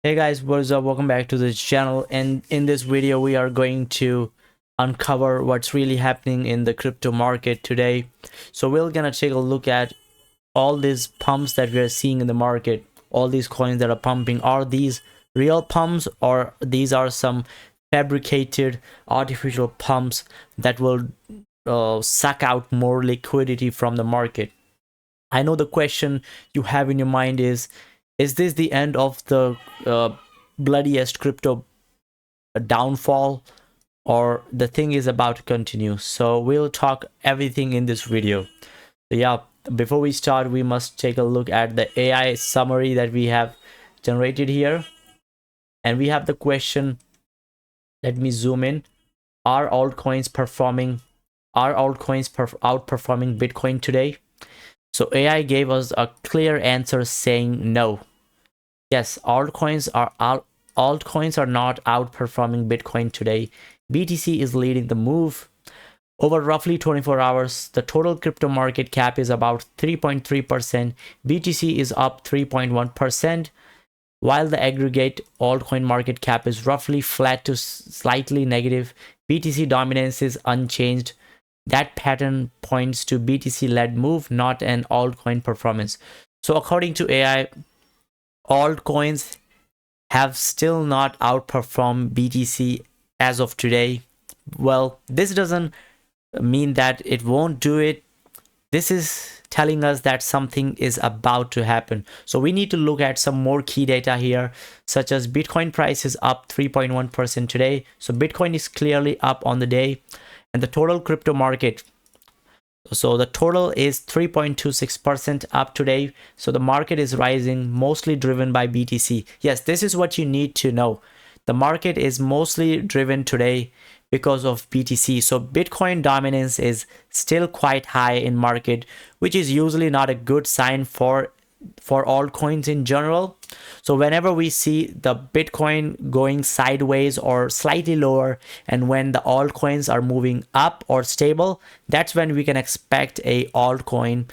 Hey guys, what is up? Welcome back to this channel, and in this video we are going to uncover what's really happening in the crypto market today. So we're gonna take a look at all these pumps that we are seeing in the market, all these coins that are pumping. Are these real pumps, or these are some fabricated artificial pumps that will suck out more liquidity from the market? I know the question you have in your mind is this the end of the bloodiest crypto downfall, or the thing is about to continue? So we'll talk everything in this video. So yeah, before we start, we must take a look at the AI summary that we have generated here. And we have the question. Let me zoom in. Are altcoins outperforming Bitcoin today? So AI gave us a clear answer saying no. Yes, altcoins are not outperforming Bitcoin today. BTC is leading the move. Over roughly 24 hours, the total crypto market cap is about 3.3%. BTC is up 3.1%, while the aggregate altcoin market cap is roughly flat to slightly negative. BTC dominance is unchanged. That pattern points to BTC-led move, not an altcoin performance. So according to AI, altcoins have still not outperformed BTC as of today. Well, this doesn't mean that it won't do it. This is telling us that something is about to happen. So we need to look at some more key data here, such as Bitcoin price is up 3.1% today. So Bitcoin is clearly up on the day, and the total crypto market, so the total is 3.26% up today. So the market is rising, mostly driven by BTC. Yes, this is what you need to know. The market is mostly driven today because of BTC. So Bitcoin dominance is still quite high in market, which is usually not a good sign for altcoins in general. So whenever we see the Bitcoin going sideways or slightly lower, and when the altcoins are moving up or stable, that's when we can expect a altcoin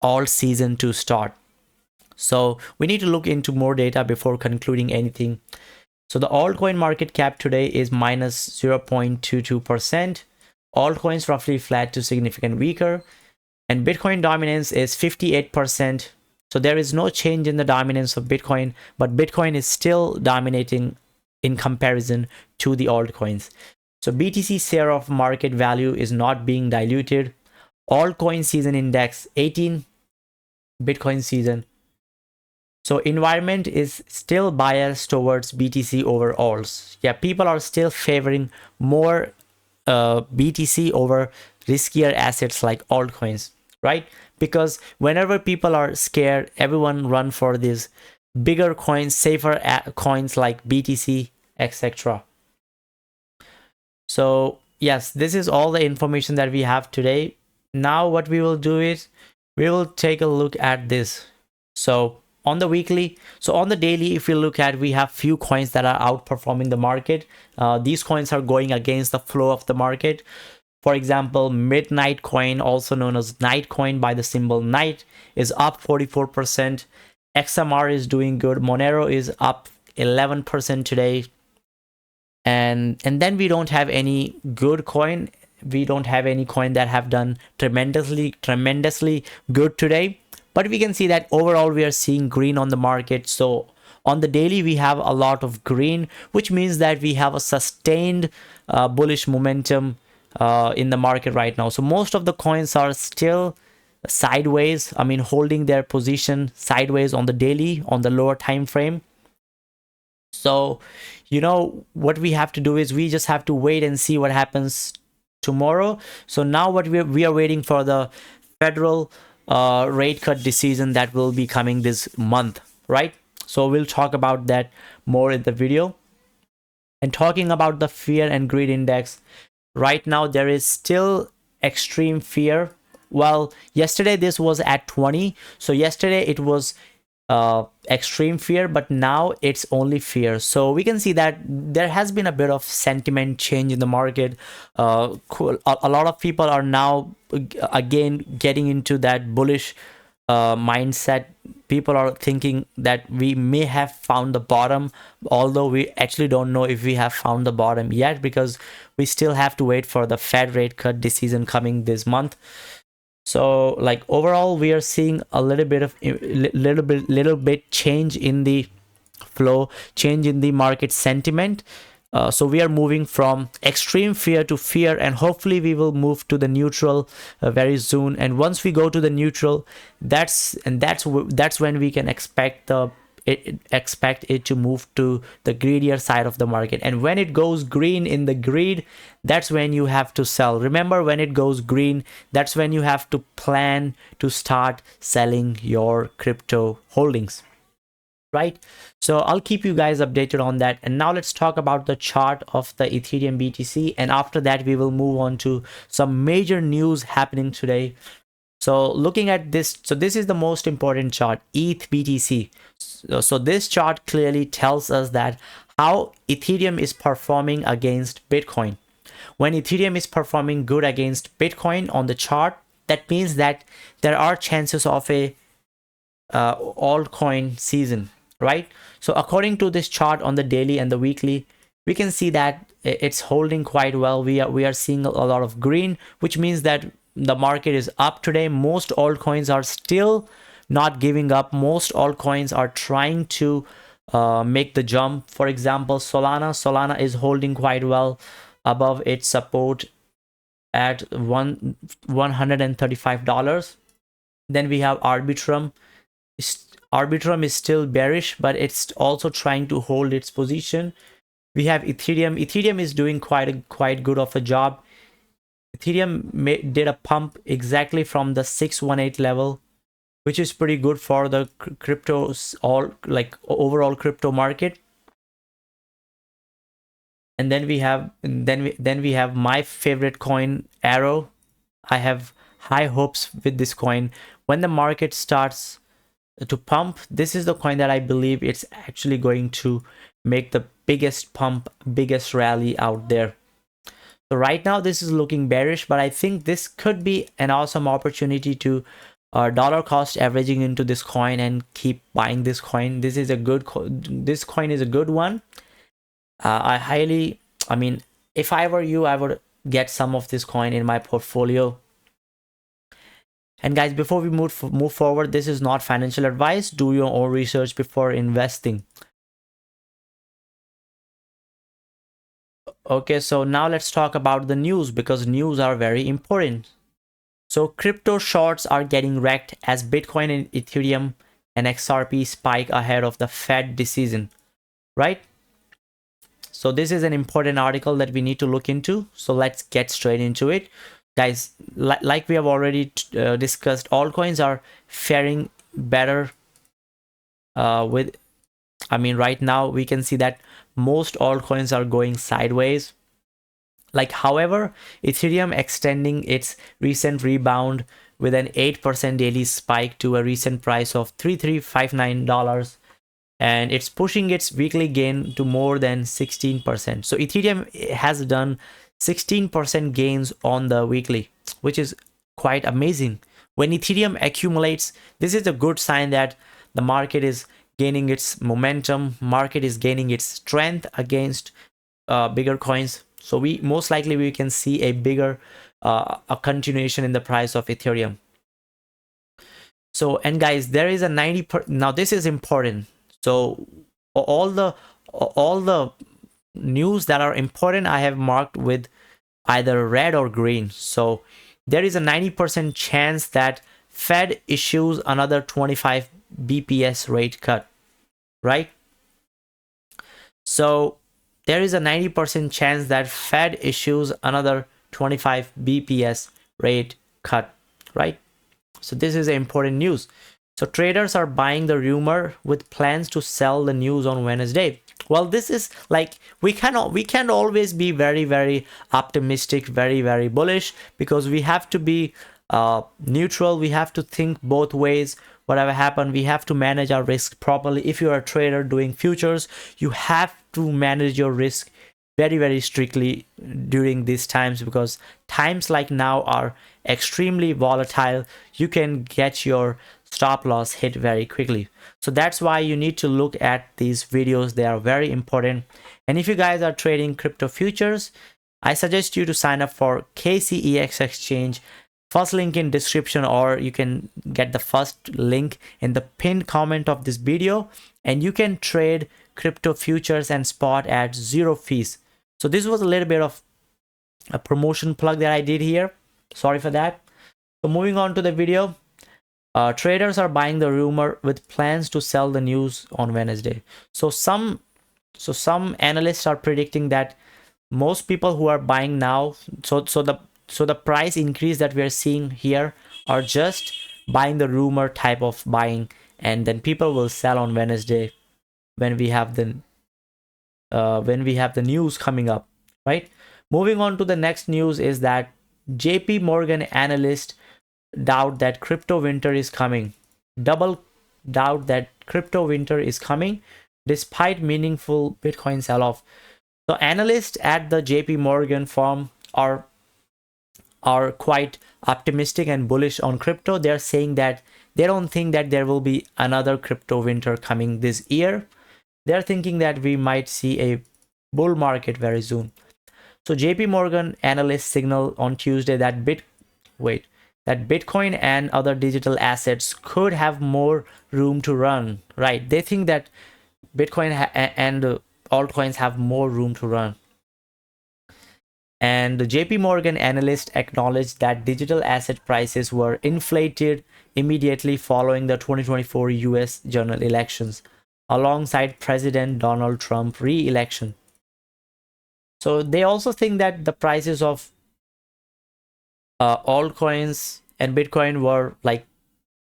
alt season to start. So we need to look into more data before concluding anything. So the altcoin market cap today is minus 0.22%. Altcoins roughly flat to significant weaker, and Bitcoin dominance is 58%. So there is no change in the dominance of Bitcoin, but Bitcoin is still dominating in comparison to the altcoins. So BTC share of market value is not being diluted. Altcoin season index 18, Bitcoin season. So environment is still biased towards BTC over alts. Yeah, people are still favoring more BTC over riskier assets like altcoins, right? Because whenever people are scared, everyone run for these bigger coins, safer coins like BTC, etc. So yes, this is all the information that we have today. Now what we will do is we will take a look at this. So on the weekly, so on the daily, if you look at, we have few coins that are outperforming the market. These coins are going against the flow of the market. For example, Midnight Coin, also known as Night Coin by the symbol Night, is up 44%. XMR is doing good. Monero is up 11% today. And then we don't have any good coin. We don't have any coin that have done tremendously good today. But we can see that overall we are seeing green on the market. So on the daily, we have a lot of green, which means that we have a sustained bullish momentum in the market right now. So most of the coins are still sideways, I mean holding their position sideways on the daily, on the lower time frame. So you know what we have to do is we just have to wait and see what happens tomorrow. So now what we are waiting for the federal rate cut decision that will be coming this month, right? So we'll talk about that more in the video. And talking about the fear and greed index, right now there is still extreme fear. Well, yesterday this was at 20, so yesterday it was extreme fear, but now it's only fear. So we can see that there has been a bit of sentiment change in the market. A lot of people are now again getting into that bullish mindset. People are thinking that we may have found the bottom, although we actually don't know if we have found the bottom yet, because we still have to wait for the Fed rate cut decision coming this month. So like overall, we are seeing a little bit change in the flow, change in the market sentiment. So we are moving from extreme fear to fear, and hopefully we will move to the neutral very soon. And once we go to the neutral, that's when we can expect it to move to the greedier side of the market. And when it goes green in the greed, that's when you have to sell. Remember, when it goes green, that's when you have to plan to start selling your crypto holdings, right? So I'll keep you guys updated on that. And now let's talk about the chart of the Ethereum BTC, and after that we will move on to some major news happening today. So looking at this, so this is the most important chart, ETH BTC. So this chart clearly tells us that how Ethereum is performing against Bitcoin. When Ethereum is performing good against Bitcoin on the chart, that means that there are chances of a altcoin season, right? So according to this chart on the daily and the weekly, we can see that it's holding quite well. We are seeing a lot of green, which means that the market is up today. Most altcoins are still not giving up. Most altcoins are trying to make the jump. For example, Solana is holding quite well above its support at $135. Then we have Arbitrum. Arbitrum is still bearish, but it's also trying to hold its position. We have Ethereum. Ethereum is doing quite good of a job. Ethereum did a pump exactly from the 618 level, which is pretty good for the cryptos, overall crypto market. And then we have my favorite coin, Arrow. I have high hopes with this coin. When the market starts to pump, this is the coin that I believe it's actually going to make the biggest pump, biggest rally out there. So right now this is looking bearish, but I think this could be an awesome opportunity to dollar cost averaging into this coin and keep buying this coin. This is a good this coin is a good one. I mean, if I were you, I would get some of this coin in my portfolio. And guys, before we move forward, this is not financial advice. Do your own research before investing. Okay, so now let's talk about the news, because news are very important. So crypto shorts are getting wrecked as Bitcoin and Ethereum and XRP spike ahead of the Fed decision, right? So this is an important article that we need to look into. So let's get straight into it. Guys, like we have already discussed, altcoins are faring better right now we can see that most altcoins are going sideways. However, Ethereum extending its recent rebound with an 8% daily spike to a recent price of $3359, and it's pushing its weekly gain to more than 16%. So Ethereum has done 16% gains on the weekly, which is quite amazing. When Ethereum accumulates, this is a good sign that the market is gaining its momentum, market is gaining its strength against bigger coins. So we most likely can see a bigger a continuation in the price of Ethereum. So, and guys, there is a 90%. Now this is important. So all the news that are important, I have marked with either red or green. So there is a 90% chance that Fed issues another 25 BPS rate cut, right? So there is a 90% chance that Fed issues another 25 BPS rate cut, right? So this is important news. So traders are buying the rumor with plans to sell the news on Wednesday. Well, this is we can't always be very optimistic, very bullish, because we have to be neutral. We have to think both ways. Whatever happens, we have to manage our risk properly. If you are a trader doing futures, you have to manage your risk very strictly during these times, because times like now are extremely volatile. You can get your stop loss hit very quickly. So that's why you need to look at these videos. They are very important. And if you guys are trading crypto futures, I suggest you to sign up for KCEX exchange. First link in description, or you can get the first link in the pinned comment of this video, and you can trade crypto futures and spot at 0 fees. So this was a little bit of a promotion plug that I did here. Sorry for that. So moving on to the video. Traders are buying the rumor with plans to sell the news on Wednesday. So some analysts are predicting that most people who are buying now, so the price increase that we are seeing here are just buying the rumor type of buying, and then people will sell on Wednesday when we have the news coming up, right? Moving on to the next news is that JP Morgan analyst doubt that crypto winter is coming. Double doubt that crypto winter is coming despite meaningful Bitcoin sell-off. So analysts at the JP Morgan firm are quite optimistic and bullish on crypto. They're saying that they don't think that there will be another crypto winter coming this year. They're thinking that we might see a bull market very soon. So JP Morgan analysts signal on Tuesday that Bitcoin and other digital assets could have more room to run, right? They think that Bitcoin and altcoins have more room to run. And the JP Morgan analyst acknowledged that digital asset prices were inflated immediately following the 2024 US general elections, alongside President Donald Trump re-election. So they also think that the prices of altcoins and Bitcoin were like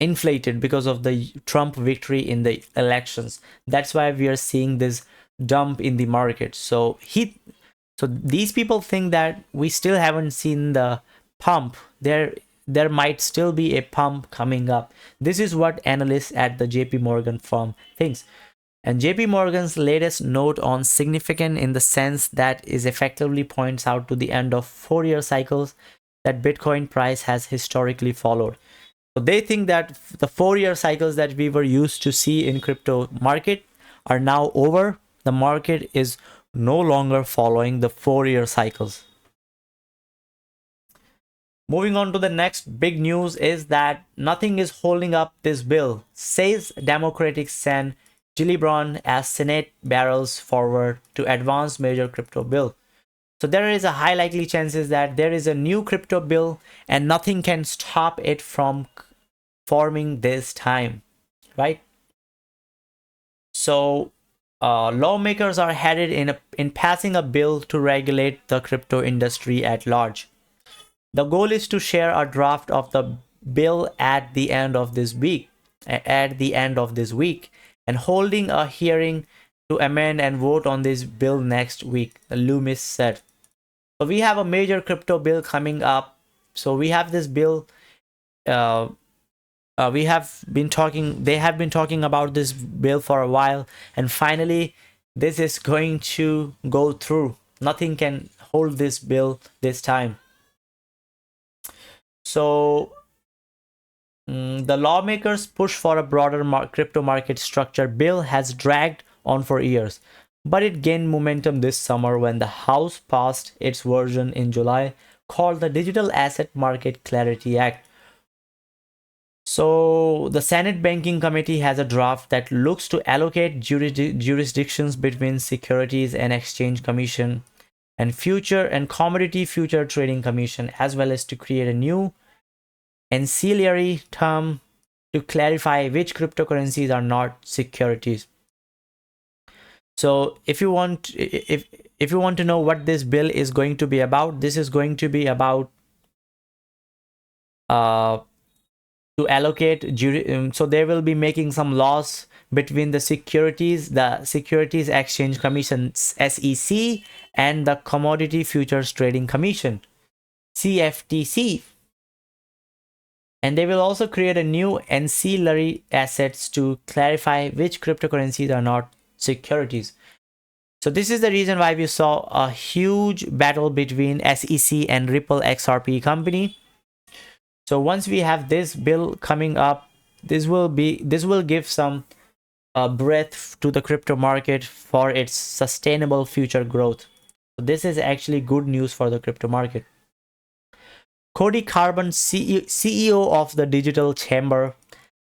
inflated because of the Trump victory in the elections. That's why we are seeing this dump in the market. So these people think that we still haven't seen the pump. There might still be a pump coming up. This is what analysts at the JP Morgan firm thinks. And JP Morgan's latest note on significant in the sense that is effectively points out to the end of 4-year cycles that Bitcoin price has historically followed. So they think that the 4-year cycles that we were used to see in crypto market are now over. The market is no longer following the 4-year cycles. Moving on to the next big news is that nothing is holding up this bill, says Democratic Sen. Gillibrand as Senate barrels forward to advance major crypto bill. So there is a high likely chances that there is a new crypto bill and nothing can stop it from forming this time, right? So lawmakers are headed in passing a bill to regulate the crypto industry at large. The goal is to share a draft of the bill at the end of this week. And holding a hearing to amend and vote on this bill next week, Loomis said. So we have a major crypto bill coming up. So we have this bill. They have been talking about this bill for a while, and finally this is going to go through. Nothing can hold this bill this time. So the lawmakers' push for a broader crypto market structure bill has dragged on for years, but it gained momentum this summer when the House passed its version in July called the Digital Asset Market Clarity Act. So the Senate Banking Committee has a draft that looks to allocate jurisdictions between Securities and Exchange Commission and Future and Commodity Future Trading Commission, as well as to create a new ancillary term to clarify which cryptocurrencies are not securities. So if you want to know what this bill is going to be about, this is going to be about to allocate so they will be making some laws between the Securities Exchange Commission SEC and the Commodity Futures Trading Commission CFTC. And they will also create a new ancillary assets to clarify which cryptocurrencies are not securities. So this is the reason why we saw a huge battle between SEC and Ripple XRP company. So once we have this bill coming up, this will give some breadth to the crypto market for its sustainable future growth. So this is actually good news for the crypto market. Cody Carbon, CEO of the Digital Chamber,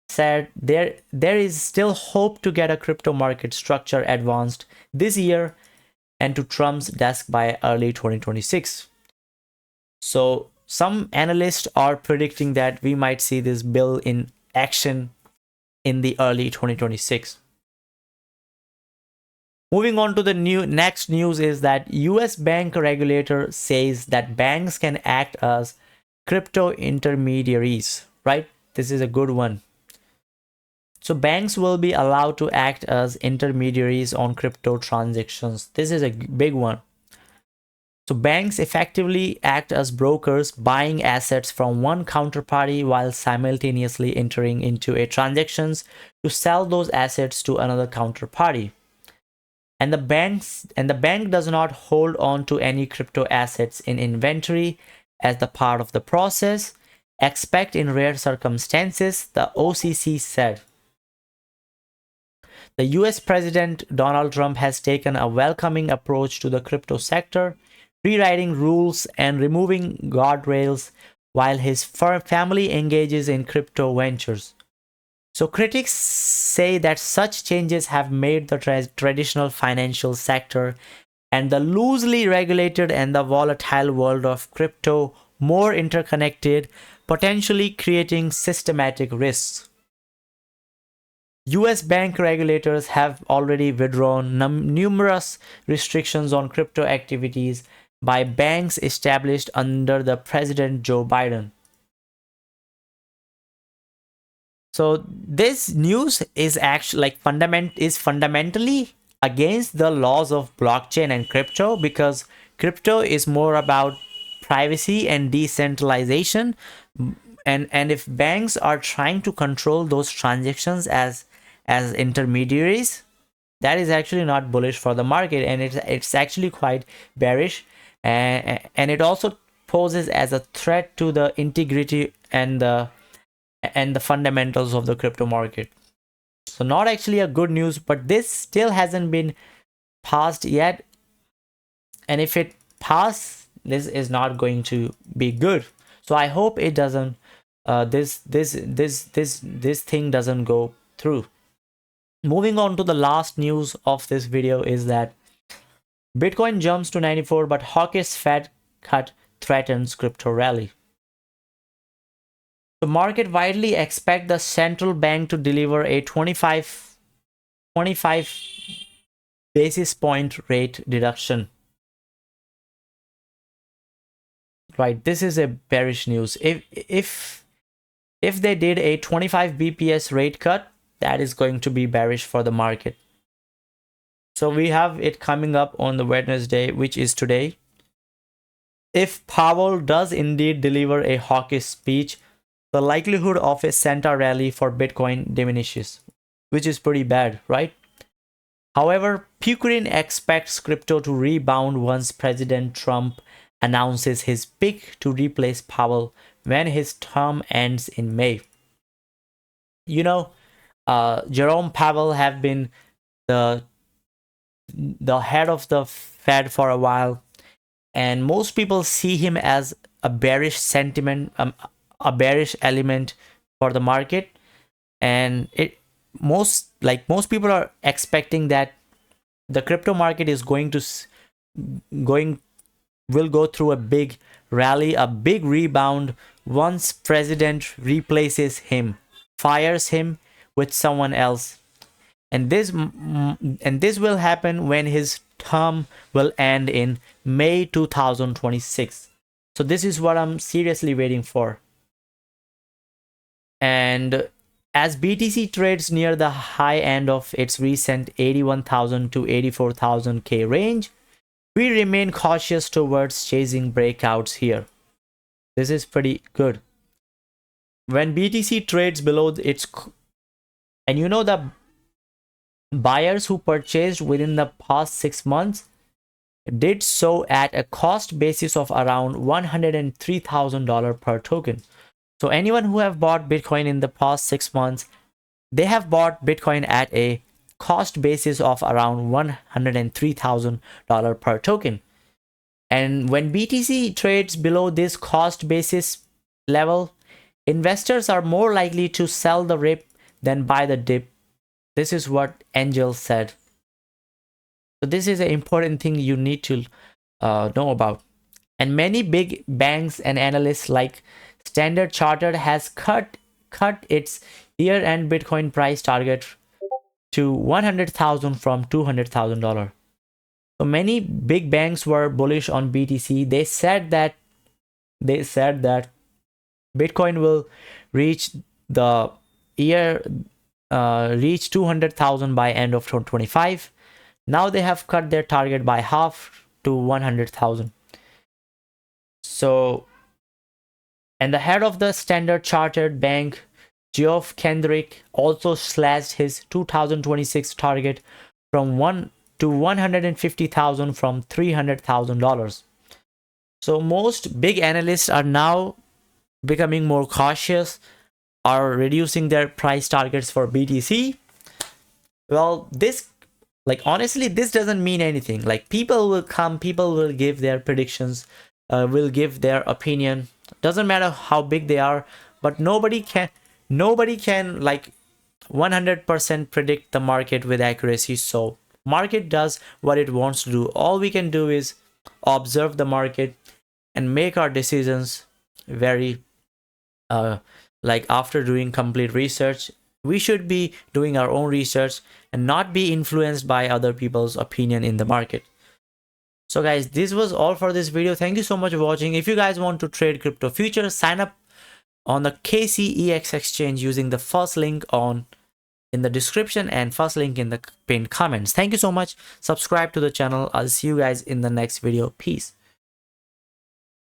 said there is still hope to get a crypto market structure advanced this year and to Trump's desk by early 2026. So some analysts are predicting that we might see this bill in action in the early 2026. Moving on to the next news is that US bank regulator says that banks can act as crypto intermediaries, right? This is a good one. So banks will be allowed to act as intermediaries on crypto transactions. This is a big one. So banks effectively act as brokers, buying assets from one counterparty while simultaneously entering into a transactions to sell those assets to another counterparty. And the bank does not hold on to any crypto assets in inventory as the part of the process, except in rare circumstances, the OCC said. The US President Donald Trump has taken a welcoming approach to the crypto sector, rewriting rules and removing guardrails while his family engages in crypto ventures. So critics say that such changes have made the traditional financial sector and the loosely regulated and the volatile world of crypto more interconnected, potentially creating systematic risks. US bank regulators have already withdrawn numerous restrictions on crypto activities by banks established under the President Joe Biden. So this news is actually fundamentally against the laws of blockchain and crypto, because crypto is more about privacy and decentralization, and if banks are trying to control those transactions as intermediaries, that is actually not bullish for the market, and it's actually quite bearish, and it also poses as a threat to the integrity and the fundamentals of the crypto market. So not actually a good news, but this still hasn't been passed yet, and if it passes, this is not going to be good. So I hope it doesn't this thing doesn't go through. Moving on to the last news of this video is that Bitcoin jumps to 94, but hawkish Fed cut threatens crypto rally. The market widely expect the central bank to deliver a 25 basis point rate reduction. Right, this is a bearish news. If they did a 25 bps rate cut, that is going to be bearish for the market. So we have it coming up on the Wednesday, which is today. If Powell does indeed deliver a hawkish speech, the likelihood of a Santa rally for Bitcoin diminishes, which is pretty bad, right? However, Pukerin expects crypto to rebound once President Trump announces his pick to replace Powell when his term ends in May. You know, Jerome Powell have been the head of the Fed for a while, and most people see him as a bearish sentiment, a bearish element for the market, and most people are expecting that the crypto market is will go through a big rally, a big rebound once president replaces him, fires him with someone else, and this will happen when his term will end in May 2026. So this is what I'm seriously waiting for. And as BTC trades near the high end of its recent 81,000 to 84,000 K range, we remain cautious towards chasing breakouts here. This is pretty good. When BTC trades below its, and you know, the buyers who purchased within the past 6 months did so at a cost basis of around $103,000 per token. So anyone who have bought Bitcoin in the past 6 months, they have bought Bitcoin at a cost basis of around $103,000 per token. And when BTC trades below this cost basis level, investors are more likely to sell the rip than buy the dip. This is what Angel said. So this is an important thing you need to know about. And many big banks and analysts like Standard Chartered has cut its year-end Bitcoin price target to $100,000 from $200,000. So many big banks were bullish on BTC. They said that Bitcoin will reach the year reach 200,000 by end of 2025. Now they have cut their target by half to 100,000. So, and the head of the Standard Chartered Bank, Geoff Kendrick, also slashed his 2026 target from 150,000 from $300,000. So most big analysts are now becoming more cautious, are reducing their price targets for BTC. Well, this, like, honestly, this doesn't mean anything. Like, people will come, people will give their predictions, will give their opinion. Doesn't matter how big they are, but nobody can like 100% predict the market with accuracy. So market does what it wants to do. All we can do is observe the market and make our decisions very like after doing complete research. We should be doing our own research and not be influenced by other people's opinion in the market. So guys, this was all for this video. Thank you so much for watching. If you guys want to trade crypto futures, sign up on the KCEX exchange using the first link in the description and first link in the pinned comments. Thank you so much. Subscribe to the channel. I'll see you guys in the next video. Peace.